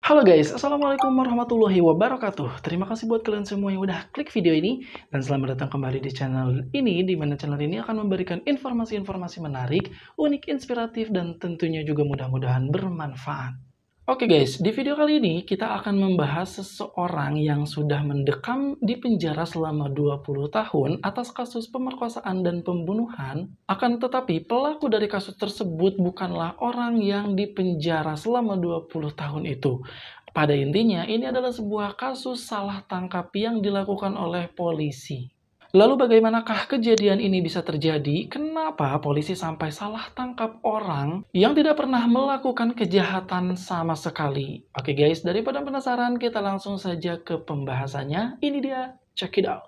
Halo guys, Assalamualaikum warahmatullahi wabarakatuh. Terima kasih buat kalian semua yang udah klik video ini. Dan selamat datang kembali di channel ini, di mana channel ini akan memberikan informasi-informasi menarik, unik, inspiratif, dan tentunya juga mudah-mudahan bermanfaat. Oke guys, di video kali ini kita akan membahas seseorang yang sudah mendekam di penjara selama 20 tahun atas kasus pemerkosaan dan pembunuhan. Akan tetapi pelaku dari kasus tersebut bukanlah orang yang dipenjara selama 20 tahun itu. Pada intinya ini adalah sebuah kasus salah tangkap yang dilakukan oleh polisi. Lalu bagaimanakah kejadian ini bisa terjadi? Kenapa polisi sampai salah tangkap orang yang tidak pernah melakukan kejahatan sama sekali? Oke guys, daripada penasaran, kita langsung saja ke pembahasannya. Ini dia, check it out.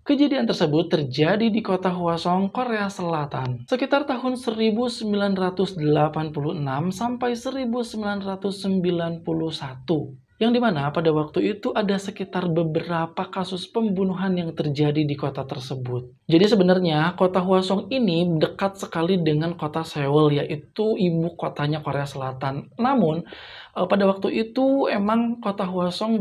Kejadian tersebut terjadi di kota Hwaseong, Korea Selatan, sekitar tahun 1986 sampai 1991. Yang dimana pada waktu itu ada sekitar beberapa kasus pembunuhan yang terjadi di kota tersebut. Jadi sebenarnya kota Hwaseong ini dekat sekali dengan kota Seoul, yaitu ibu kotanya Korea Selatan. Namun pada waktu itu emang kota Hwaseong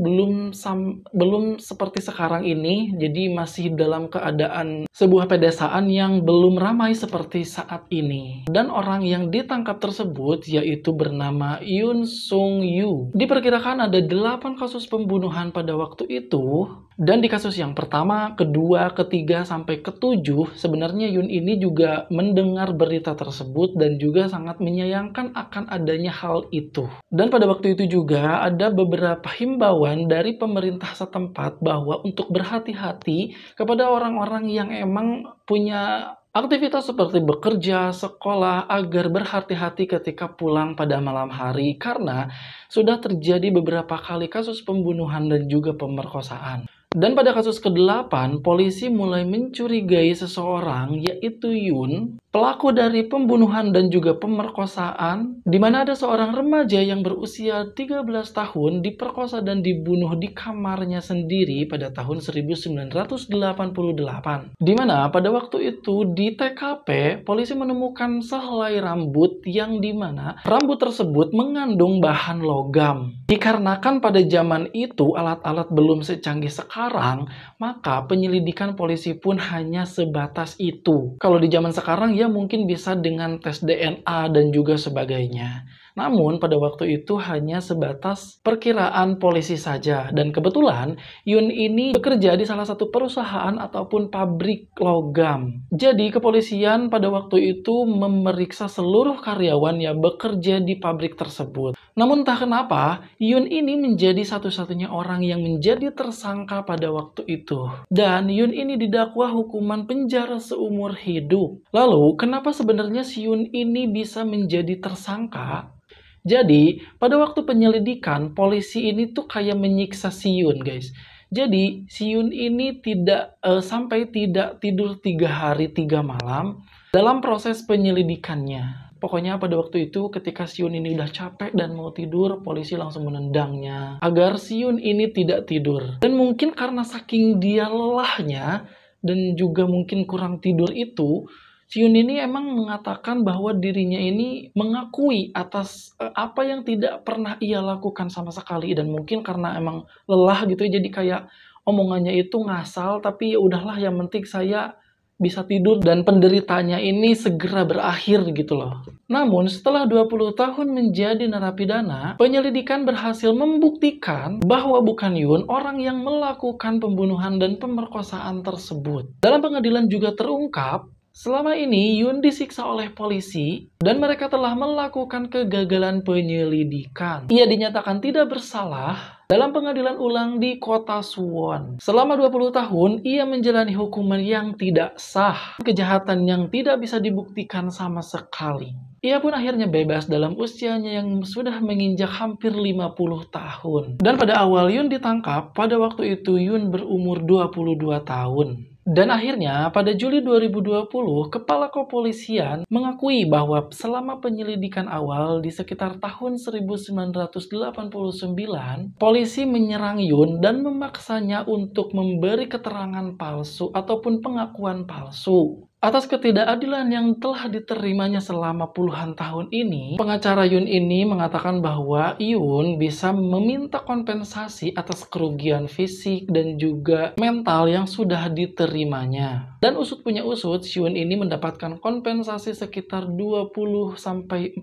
belum seperti sekarang ini, jadi masih dalam keadaan sebuah pedesaan yang belum ramai seperti saat ini. Dan orang yang ditangkap tersebut yaitu bernama Yoon Sung Yoo. Diperkirakan ada 8 kasus pembunuhan pada waktu itu. Dan di kasus yang pertama, kedua, ketiga, sampai ketujuh, sebenarnya Yoon ini juga mendengar berita tersebut dan juga sangat menyayangkan akan adanya hal itu. Dan pada waktu itu juga ada beberapa himbauan dari pemerintah setempat bahwa untuk berhati-hati kepada orang-orang yang emang punya aktivitas seperti bekerja, sekolah, agar berhati-hati ketika pulang pada malam hari karena sudah terjadi beberapa kali kasus pembunuhan dan juga pemerkosaan. Dan pada kasus ke-8, polisi mulai mencurigai seseorang yaitu Yoon, pelaku dari pembunuhan dan juga pemerkosaan, di mana ada seorang remaja yang berusia 13 tahun diperkosa dan dibunuh di kamarnya sendiri pada tahun 1988. Di mana pada waktu itu di TKP, polisi menemukan sehelai rambut yang dimana rambut tersebut mengandung bahan logam. Dikarenakan pada zaman itu alat-alat belum secanggih sekarang, maka penyelidikan polisi pun hanya sebatas itu. Kalau di zaman sekarang ya mungkin bisa dengan tes DNA dan juga sebagainya. Namun pada waktu itu hanya sebatas perkiraan polisi saja. Dan kebetulan Yoon ini bekerja di salah satu perusahaan ataupun pabrik logam. Jadi kepolisian pada waktu itu memeriksa seluruh karyawan yang bekerja di pabrik tersebut. Namun entah kenapa Yoon ini menjadi satu-satunya orang yang menjadi tersangka pada waktu itu. Dan Yoon ini didakwa hukuman penjara seumur hidup. Lalu kenapa sebenarnya si Yoon ini bisa menjadi tersangka? Jadi, pada waktu penyelidikan, polisi ini tuh kayak menyiksa si Yoon, guys. Jadi, si Yoon ini sampai tidak tidur 3 hari 3 malam dalam proses penyelidikannya. Pokoknya pada waktu itu ketika si Yoon ini udah capek dan mau tidur, polisi langsung menendangnya agar si Yoon ini tidak tidur. Dan mungkin karena saking dia lelahnya dan juga mungkin kurang tidur itu, si Yoon ini emang mengatakan bahwa dirinya ini mengakui atas apa yang tidak pernah ia lakukan sama sekali. Dan mungkin karena emang lelah gitu jadi kayak omongannya itu ngasal, tapi ya udahlah yang penting saya bisa tidur dan penderitanya ini segera berakhir gitu loh. Namun setelah 20 tahun menjadi narapidana, penyelidikan berhasil membuktikan bahwa bukan Yoon orang yang melakukan pembunuhan dan pemerkosaan tersebut. Dalam pengadilan juga terungkap selama ini Yoon disiksa oleh polisi dan mereka telah melakukan kegagalan penyelidikan. Ia dinyatakan tidak bersalah dalam pengadilan ulang di kota Suwon. Selama 20 tahun, ia menjalani hukuman yang tidak sah, kejahatan yang tidak bisa dibuktikan sama sekali. Ia pun akhirnya bebas dalam usianya yang sudah menginjak hampir 50 tahun. Dan pada awal Yoon ditangkap, pada waktu itu Yoon berumur 22 tahun. Dan akhirnya pada Juli 2020, Kepala Kepolisian mengakui bahwa selama penyelidikan awal di sekitar tahun 1989, polisi menyerang Yoon dan memaksanya untuk memberi keterangan palsu ataupun pengakuan palsu. Atas ketidakadilan yang telah diterimanya selama puluhan tahun ini, pengacara Yun ini mengatakan bahwa Yun bisa meminta kompensasi atas kerugian fisik dan juga mental yang sudah diterimanya. Dan usut punya usut, Yun ini mendapatkan kompensasi sekitar 20-40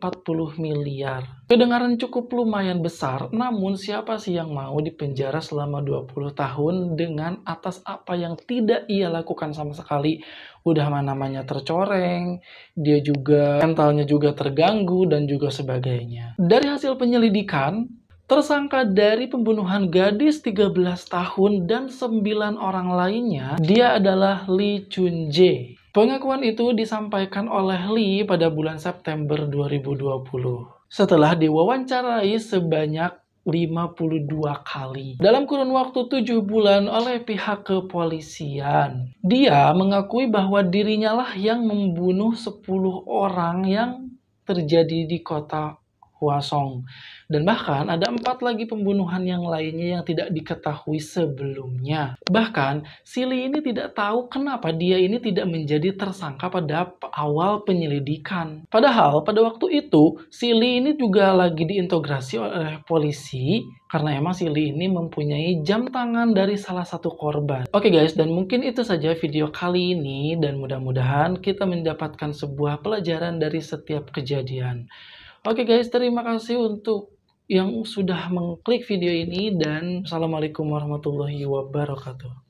miliar. Kedengaran cukup lumayan besar, namun siapa sih yang mau dipenjara selama 20 tahun dengan atas apa yang tidak ia lakukan sama sekali? Udah namanya tercoreng, dia juga mentalnya juga terganggu dan juga sebagainya. Dari hasil penyelidikan, tersangka dari pembunuhan gadis 13 tahun dan 9 orang lainnya, dia adalah Lee Chun Jae. Pengakuan itu disampaikan oleh Lee pada bulan September 2020. Setelah diwawancarai sebanyak 52 kali dalam kurun waktu 7 bulan oleh pihak kepolisian. Dia mengakui bahwa dirinya lah yang membunuh 10 orang yang terjadi di kota Hwasong. Dan bahkan ada 4 lagi pembunuhan yang lainnya yang tidak diketahui sebelumnya. Bahkan, si Lee ini tidak tahu kenapa dia ini tidak menjadi tersangka pada awal penyelidikan. Padahal pada waktu itu, si Lee ini juga lagi diintegrasi oleh polisi karena emang si Lee ini mempunyai jam tangan dari salah satu korban. Oke guys, dan mungkin itu saja video kali ini dan mudah-mudahan kita mendapatkan sebuah pelajaran dari setiap kejadian. Oke guys, terima kasih untuk yang sudah mengklik video ini dan Assalamualaikum warahmatullahi wabarakatuh.